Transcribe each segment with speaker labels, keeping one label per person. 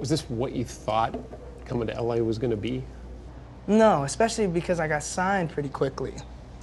Speaker 1: Was this what you thought coming to LA was going to be?
Speaker 2: No, especially because I got signed pretty quickly.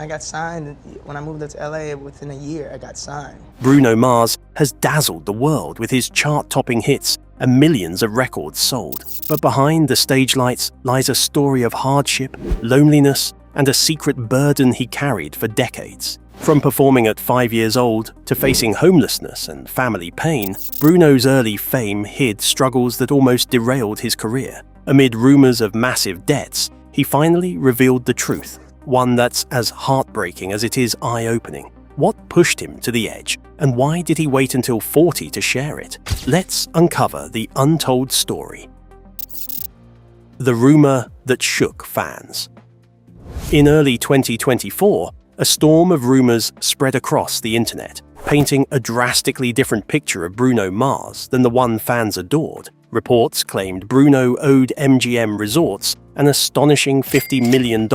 Speaker 2: I got signed when I moved up to LA. Within a year, I got signed.
Speaker 3: Bruno Mars has dazzled the world with his chart-topping hits and millions of records sold. But behind the stage lights lies a story of hardship, loneliness, and a secret burden he carried for decades. From performing at 5 years old to facing homelessness and family pain, Bruno's early fame hid struggles that almost derailed his career. Amid rumors of massive debts, he finally revealed the truth, one that's as heartbreaking as it is eye-opening. What pushed him to the edge, and why did he wait until 40 to share it? Let's uncover the untold story. The rumor that shook fans. In early 2024, a storm of rumors spread across the internet, painting a drastically different picture of Bruno Mars than the one fans adored. Reports claimed Bruno owed MGM Resorts an astonishing $50 million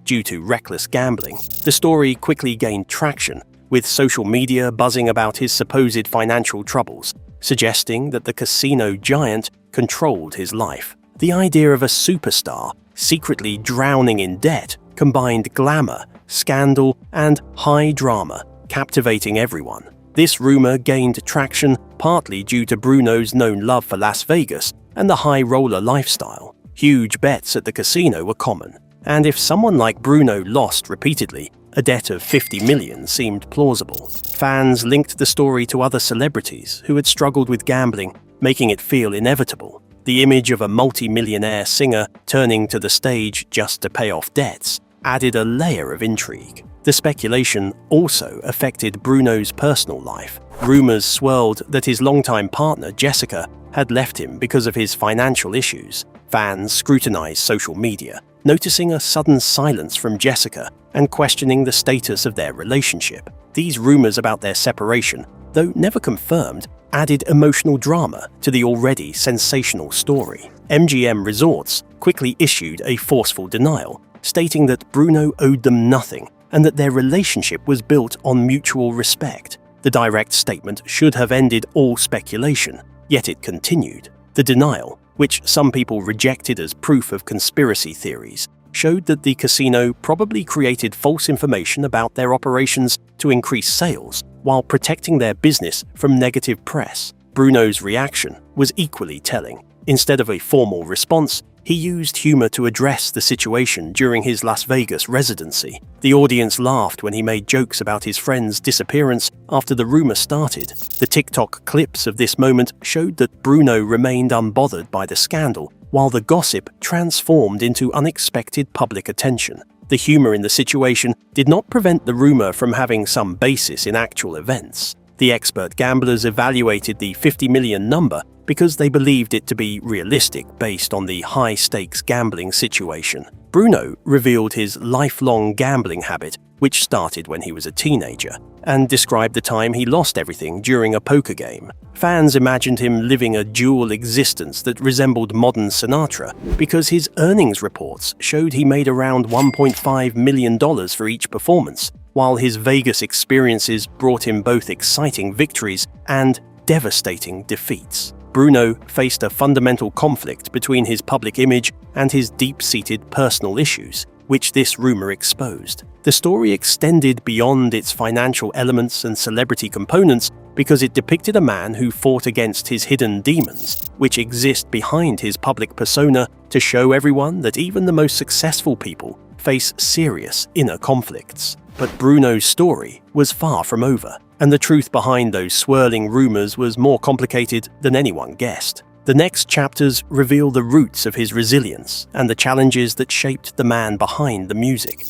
Speaker 3: due to reckless gambling. The story quickly gained traction, with social media buzzing about his supposed financial troubles, suggesting that the casino giant controlled his life. The idea of a superstar secretly drowning in debt combined glamour, scandal, and high drama, captivating everyone. This rumor gained traction partly due to Bruno's known love for Las Vegas and the high roller lifestyle. Huge bets at the casino were common, and if someone like Bruno lost repeatedly, a debt of $50 million seemed plausible. Fans linked the story to other celebrities who had struggled with gambling, making it feel inevitable. The image of a multi-millionaire singer turning to the stage just to pay off debts added a layer of intrigue. The speculation also affected Bruno's personal life. Rumors swirled that his longtime partner, Jessica, had left him because of his financial issues. Fans scrutinized social media, noticing a sudden silence from Jessica and questioning the status of their relationship. These rumors about their separation, though never confirmed, added emotional drama to the already sensational story. MGM Resorts quickly issued a forceful denial, stating that Bruno owed them nothing and that their relationship was built on mutual respect. The direct statement should have ended all speculation, yet it continued. The denial, which some people rejected as proof of conspiracy theories, showed that the casino probably created false information about their operations to increase sales while protecting their business from negative press. Bruno's reaction was equally telling. Instead of a formal response, he used humor to address the situation during his Las Vegas residency. The audience laughed when he made jokes about his friend's disappearance after the rumor started. The TikTok clips of this moment showed that Bruno remained unbothered by the scandal, while the gossip transformed into unexpected public attention. The humor in the situation did not prevent the rumor from having some basis in actual events. The expert gamblers evaluated the $50 million number because they believed it to be realistic based on the high-stakes gambling situation. Bruno revealed his lifelong gambling habit, which started when he was a teenager, and described the time he lost everything during a poker game. Fans imagined him living a dual existence that resembled modern Sinatra because his earnings reports showed he made around $1.5 million for each performance, while his Vegas experiences brought him both exciting victories and devastating defeats. Bruno faced a fundamental conflict between his public image and his deep-seated personal issues, which this rumor exposed. The story extended beyond its financial elements and celebrity components because it depicted a man who fought against his hidden demons, which exist behind his public persona to show everyone that even the most successful people face serious inner conflicts. But Bruno's story was far from over, and the truth behind those swirling rumors was more complicated than anyone guessed. The next chapters reveal the roots of his resilience and the challenges that shaped the man behind the music.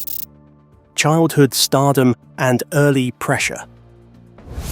Speaker 3: Childhood stardom and early pressure.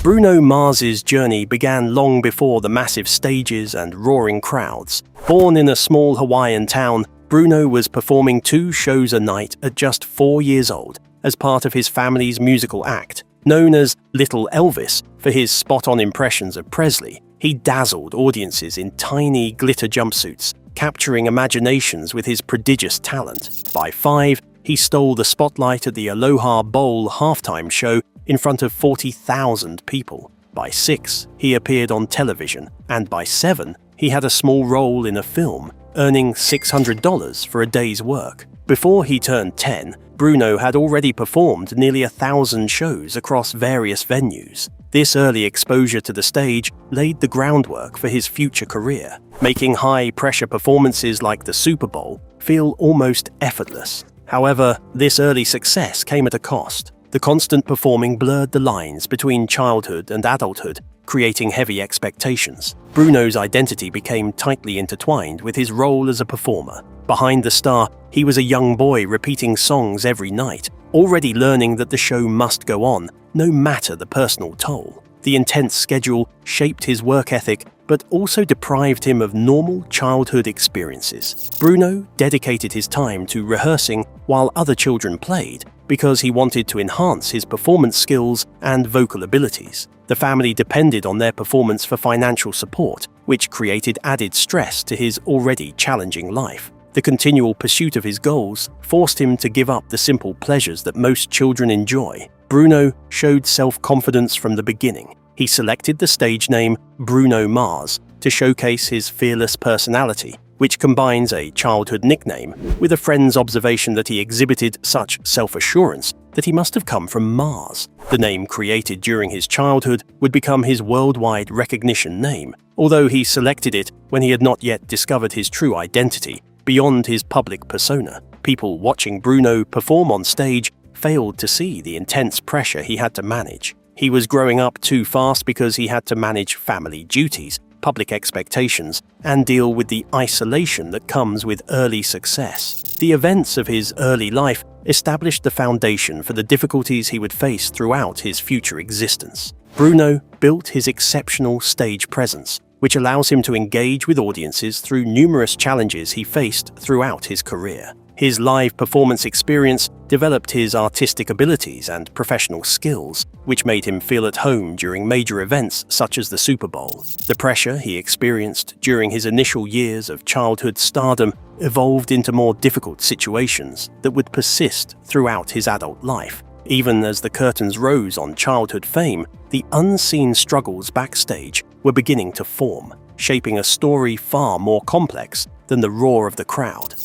Speaker 3: Bruno Mars's journey began long before the massive stages and roaring crowds. Born in a small Hawaiian town, Bruno was performing 2 shows a night at just 4 years old as part of his family's musical act. Known as Little Elvis for his spot-on impressions of Presley, he dazzled audiences in tiny glitter jumpsuits, capturing imaginations with his prodigious talent. By 5, he stole the spotlight at the Aloha Bowl halftime show in front of 40,000 people. By 6, he appeared on television, and by 7, he had a small role in a film, earning $600 for a day's work. Before he turned 10, Bruno had already performed nearly 1,000 shows across various venues. This early exposure to the stage laid the groundwork for his future career, making high-pressure performances like the Super Bowl feel almost effortless. However, this early success came at a cost. The constant performing blurred the lines between childhood and adulthood, creating heavy expectations. Bruno's identity became tightly intertwined with his role as a performer. Behind the star, he was a young boy repeating songs every night, already learning that the show must go on, no matter the personal toll. The intense schedule shaped his work ethic, but also deprived him of normal childhood experiences. Bruno dedicated his time to rehearsing while other children played because he wanted to enhance his performance skills and vocal abilities. The family depended on their performance for financial support, which created added stress to his already challenging life. The continual pursuit of his goals forced him to give up the simple pleasures that most children enjoy. Bruno showed self-confidence from the beginning. He selected the stage name Bruno Mars to showcase his fearless personality, which combines a childhood nickname with a friend's observation that he exhibited such self-assurance that he must have come from Mars. The name created during his childhood would become his worldwide recognition name, although he selected it when he had not yet discovered his true identity beyond his public persona. People watching Bruno perform on stage failed to see the intense pressure he had to manage. He was growing up too fast because he had to manage family duties, public expectations, and deal with the isolation that comes with early success. The events of his early life established the foundation for the difficulties he would face throughout his future existence. Bruno built his exceptional stage presence, which allows him to engage with audiences through numerous challenges he faced throughout his career. His live performance experience developed his artistic abilities and professional skills, which made him feel at home during major events such as the Super Bowl. The pressure he experienced during his initial years of childhood stardom evolved into more difficult situations that would persist throughout his adult life. Even as the curtains rose on childhood fame, the unseen struggles backstage were beginning to form, shaping a story far more complex than the roar of the crowd.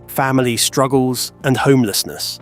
Speaker 3: Family struggles and homelessness.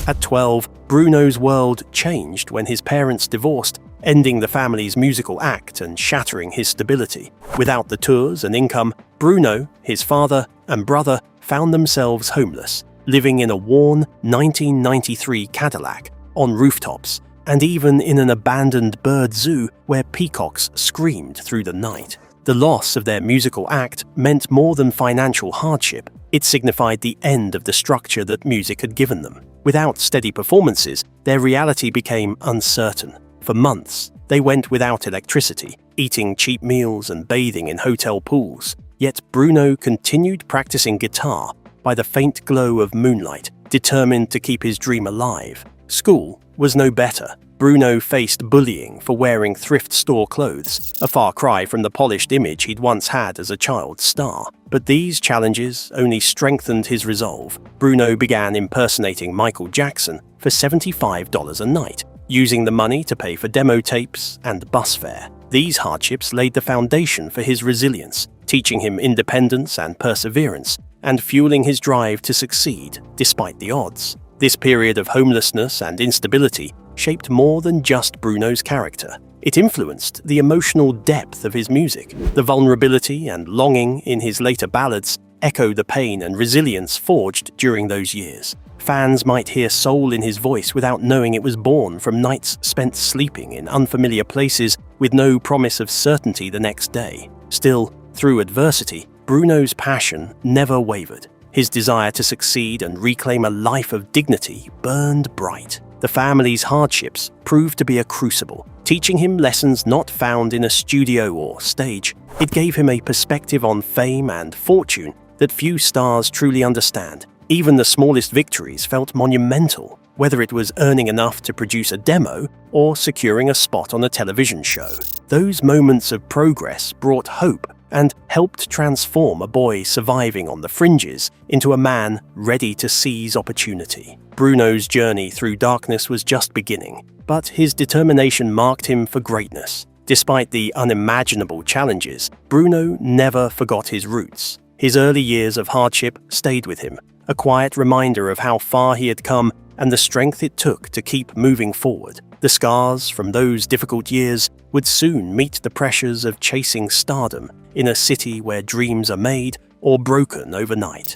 Speaker 3: At 12, Bruno's world changed when his parents divorced, ending the family's musical act and shattering his stability. Without the tours and income, Bruno, his father, and brother found themselves homeless, living in a worn 1993 Cadillac, on rooftops, and even in an abandoned bird zoo where peacocks screamed through the night. The loss of their musical act meant more than financial hardship. It signified the end of the structure that music had given them. Without steady performances, their reality became uncertain. For months, they went without electricity, eating cheap meals and bathing in hotel pools. Yet Bruno continued practicing guitar by the faint glow of moonlight, determined to keep his dream alive. School was no better. Bruno faced bullying for wearing thrift store clothes, a far cry from the polished image he'd once had as a child star. But these challenges only strengthened his resolve. Bruno began impersonating Michael Jackson for $75 a night, using the money to pay for demo tapes and bus fare. These hardships laid the foundation for his resilience, teaching him independence and perseverance, and fueling his drive to succeed despite the odds. This period of homelessness and instability shaped more than just Bruno's character. It influenced the emotional depth of his music. The vulnerability and longing in his later ballads echo the pain and resilience forged during those years. Fans might hear soul in his voice without knowing it was born from nights spent sleeping in unfamiliar places with no promise of certainty the next day. Still, through adversity, Bruno's passion never wavered. His desire to succeed and reclaim a life of dignity burned bright. The family's hardships proved to be a crucible, teaching him lessons not found in a studio or stage. It gave him a perspective on fame and fortune that few stars truly understand. Even the smallest victories felt monumental, whether it was earning enough to produce a demo or securing a spot on a television show. Those moments of progress brought hope and helped transform a boy surviving on the fringes into a man ready to seize opportunity. Bruno's journey through darkness was just beginning, but his determination marked him for greatness. Despite the unimaginable challenges, Bruno never forgot his roots. His early years of hardship stayed with him, a quiet reminder of how far he had come and the strength it took to keep moving forward. The scars from those difficult years would soon meet the pressures of chasing stardom in a city where dreams are made or broken overnight.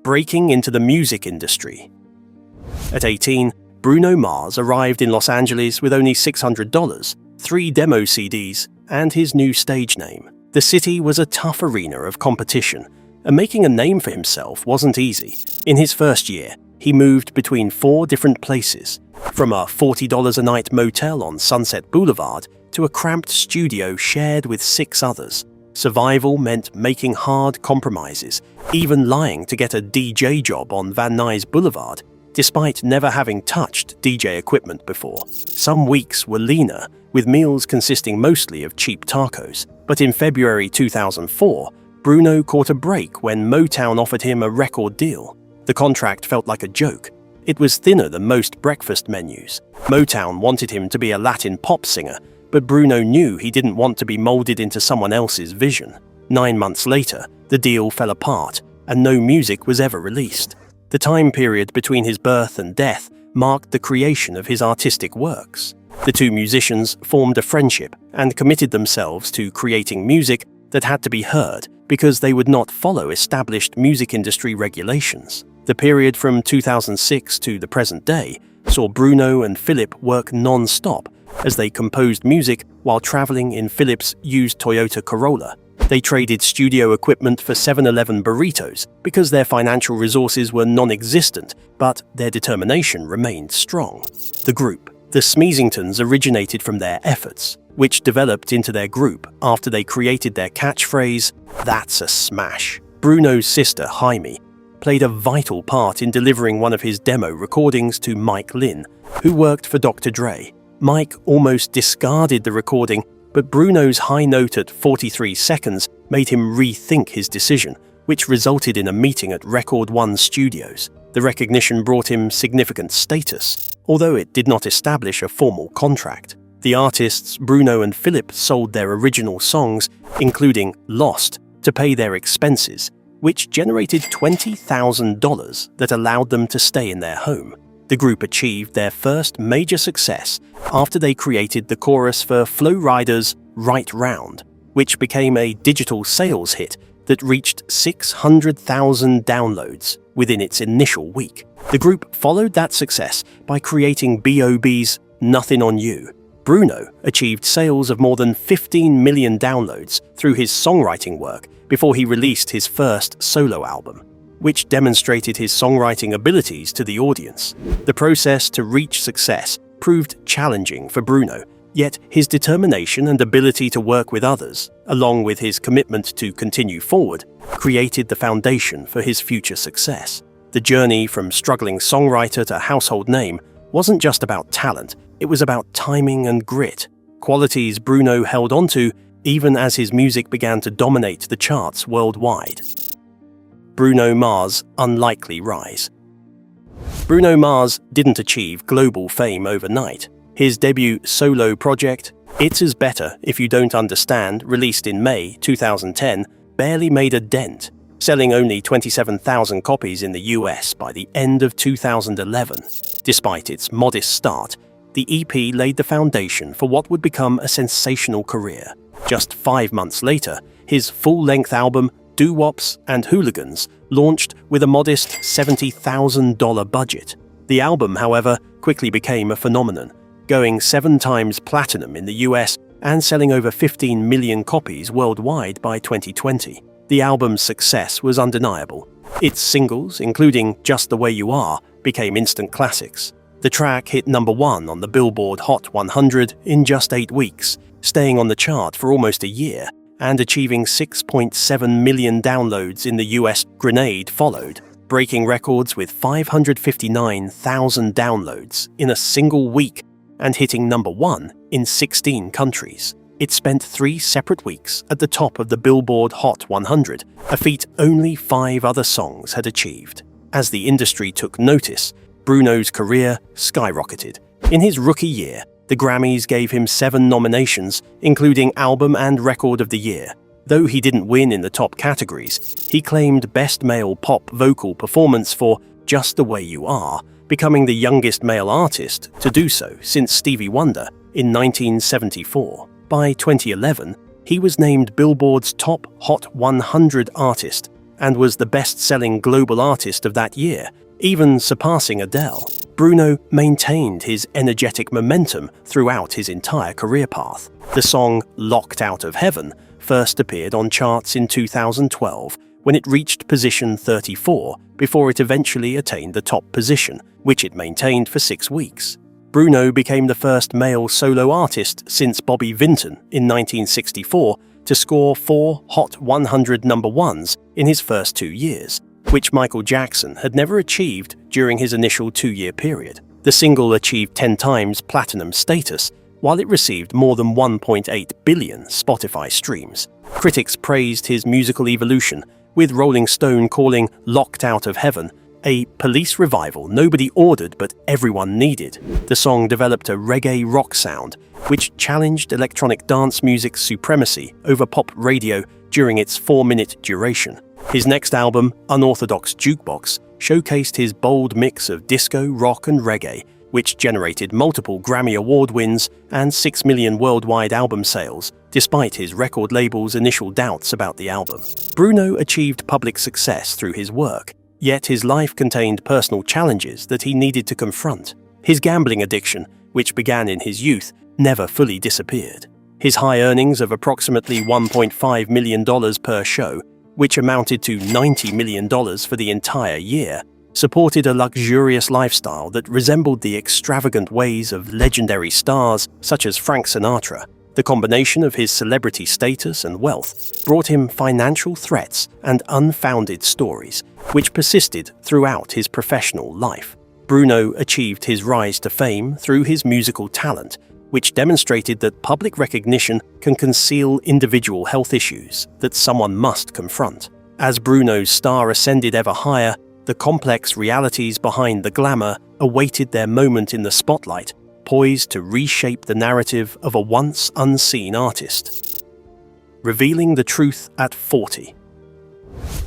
Speaker 3: Breaking into the music industry. At 18, Bruno Mars arrived in Los Angeles with only $600, 3 demo CDs, and his new stage name. The city was a tough arena of competition, and making a name for himself wasn't easy. In his first year, he moved between 4 different places, from a $40 a night motel on Sunset Boulevard to a cramped studio shared with 6 others. Survival meant making hard compromises, even lying to get a DJ job on Van Nuys Boulevard, despite never having touched DJ equipment before. Some weeks were leaner, with meals consisting mostly of cheap tacos. But in February 2004, Bruno caught a break when Motown offered him a record deal. The contract felt like a joke. It was thinner than most breakfast menus. Motown wanted him to be a Latin pop singer, but Bruno knew he didn't want to be molded into someone else's vision. 9 months later, the deal fell apart, and no music was ever released. The time period between his birth and death marked the creation of his artistic works. The 2 musicians formed a friendship and committed themselves to creating music that had to be heard because they would not follow established music industry regulations. The period from 2006 to the present day saw Bruno and Philip work non-stop as they composed music while traveling in Philip's used Toyota Corolla. They traded studio equipment for 7-Eleven burritos because their financial resources were non-existent, but their determination remained strong. The group, the Smeezingtons, originated from their efforts, which developed into their group after they created their catchphrase, "That's a smash." Bruno's sister, Jaime, played a vital part in delivering one of his demo recordings to Mike Lynn, who worked for Dr. Dre. Mike almost discarded the recording, but Bruno's high note at 43 seconds made him rethink his decision, which resulted in a meeting at Record One Studios. The recognition brought him significant status, although it did not establish a formal contract. The artists Bruno and Philip sold their original songs, including Lost, to pay their expenses, which generated $20,000 that allowed them to stay in their home. The group achieved their first major success after they created the chorus for Flo Rida's Right Round, which became a digital sales hit that reached 600,000 downloads within its initial week. The group followed that success by creating B.O.B's Nothing on You. Bruno achieved sales of more than 15 million downloads through his songwriting work before he released his first solo album, which demonstrated his songwriting abilities to the audience. The process to reach success proved challenging for Bruno, yet his determination and ability to work with others, along with his commitment to continue forward, created the foundation for his future success. The journey from struggling songwriter to household name wasn't just about talent, it was about timing and grit, qualities Bruno held onto even as his music began to dominate the charts worldwide. Bruno Mars' unlikely rise. Bruno Mars didn't achieve global fame overnight. His debut solo project, It's Is Better If You Don't Understand, released in May 2010, barely made a dent, selling only 27,000 copies in the US by the end of 2011. Despite its modest start, the EP laid the foundation for what would become a sensational career. Just 5 months later, his full-length album, Doo-Wops and Hooligans, launched with a modest $70,000 budget. The album, however, quickly became a phenomenon, going 7 times platinum in the US and selling over 15 million copies worldwide by 2020. The album's success was undeniable. Its singles, including Just the Way You Are, became instant classics. The track hit #1 on the Billboard Hot 100 in just 8 weeks, staying on the chart for almost a year, and achieving 6.7 million downloads in the US. Grenade followed, breaking records with 559,000 downloads in a single week and hitting #1 in 16 countries. It spent 3 separate weeks at the top of the Billboard Hot 100, a feat only 5 other songs had achieved. As the industry took notice, Bruno's career skyrocketed. In his rookie year, The Grammys gave him 7 nominations, including Album and Record of the Year. Though he didn't win in the top categories, he claimed Best Male Pop Vocal Performance for Just the Way You Are, becoming the youngest male artist to do so since Stevie Wonder in 1974. By 2011, he was named Billboard's Top Hot 100 artist and was the best-selling global artist of that year, even surpassing Adele. Bruno maintained his energetic momentum throughout his entire career path. The song Locked Out of Heaven first appeared on charts in 2012 when it reached position 34 before it eventually attained the top position, which it maintained for 6 weeks. Bruno became the first male solo artist since Bobby Vinton in 1964 to score 4 Hot 100 number ones in his first 2 years, which Michael Jackson had never achieved during his initial 2-year period. The single achieved 10 times platinum status, while it received more than 1.8 billion Spotify streams. Critics praised his musical evolution, with Rolling Stone calling Locked Out of Heaven a police revival nobody ordered but everyone needed. The song developed a reggae rock sound, which challenged electronic dance music's supremacy over pop radio during its 4-minute duration. His next album, Unorthodox Jukebox, showcased his bold mix of disco, rock and reggae, which generated multiple Grammy Award wins and 6 million worldwide album sales, despite his record label's initial doubts about the album. Bruno achieved public success through his work, yet his life contained personal challenges that he needed to confront. His gambling addiction, which began in his youth, never fully disappeared. His high earnings of approximately $1.5 million per show, which amounted to $90 million for the entire year, supported a luxurious lifestyle that resembled the extravagant ways of legendary stars such as Frank Sinatra. The combination of his celebrity status and wealth brought him financial threats and unfounded stories, which persisted throughout his professional life. Bruno achieved his rise to fame through his musical talent, which demonstrated that public recognition can conceal individual health issues that someone must confront. As Bruno's star ascended ever higher, the complex realities behind the glamour awaited their moment in the spotlight, poised to reshape the narrative of a once unseen artist. Revealing the truth at 40.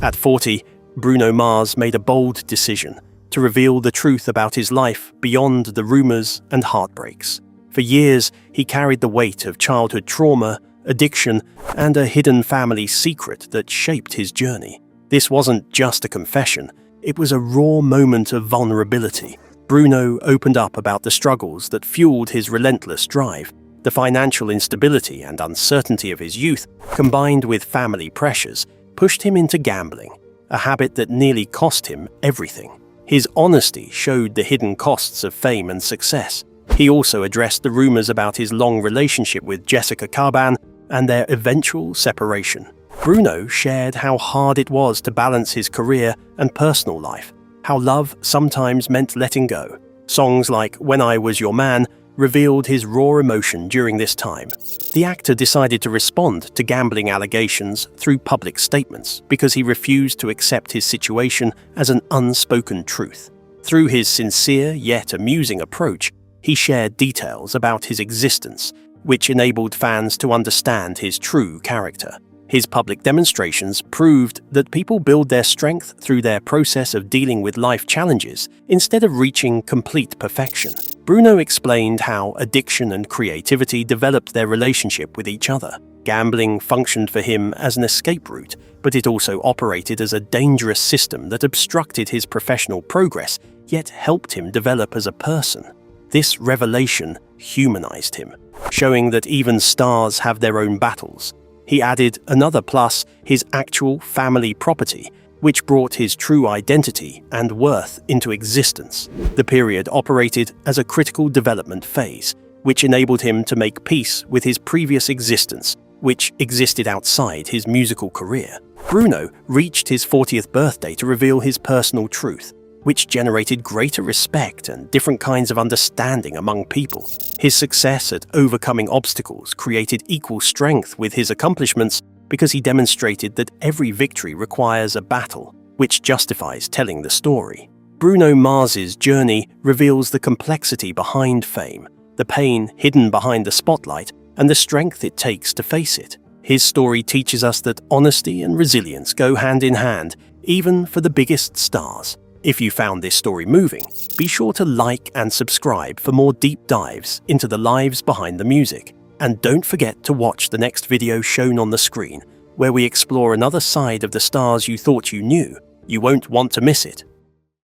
Speaker 3: At 40, Bruno Mars made a bold decision to reveal the truth about his life beyond the rumors and heartbreaks. For years, he carried the weight of childhood trauma, addiction, and a hidden family secret that shaped his journey. This wasn't just a confession, it was a raw moment of vulnerability. Bruno opened up about the struggles that fueled his relentless drive. The financial instability and uncertainty of his youth, combined with family pressures, pushed him into gambling, a habit that nearly cost him everything. His honesty showed the hidden costs of fame and success. He also addressed the rumors about his long relationship with Jessica Caban and their eventual separation. Bruno shared how hard it was to balance his career and personal life, how love sometimes meant letting go. Songs like When I Was Your Man revealed his raw emotion during this time. The actor decided to respond to gambling allegations through public statements because he refused to accept his situation as an unspoken truth. Through his sincere yet amusing approach, he shared details about his existence, which enabled fans to understand his true character. His public demonstrations proved that people build their strength through their process of dealing with life challenges instead of reaching complete perfection. Bruno explained how addiction and creativity developed their relationship with each other. Gambling functioned for him as an escape route, but it also operated as a dangerous system that obstructed his professional progress, yet helped him develop as a person. This revelation humanized him, showing that even stars have their own battles. He added another plus, his actual family property, which brought his true identity and worth into existence. The period operated as a critical development phase, which enabled him to make peace with his previous existence, which existed outside his musical career. Bruno reached his 40th birthday to reveal his personal truth, which generated greater respect and different kinds of understanding among people. His success at overcoming obstacles created equal strength with his accomplishments because he demonstrated that every victory requires a battle, which justifies telling the story. Bruno Mars's journey reveals the complexity behind fame, the pain hidden behind the spotlight, and the strength it takes to face it. His story teaches us that honesty and resilience go hand in hand, even for the biggest stars. If you found this story moving, be sure to like and subscribe for more deep dives into the lives behind the music. And don't forget to watch the next video shown on the screen, where we explore another side of the stars you thought you knew. You won't want to miss it.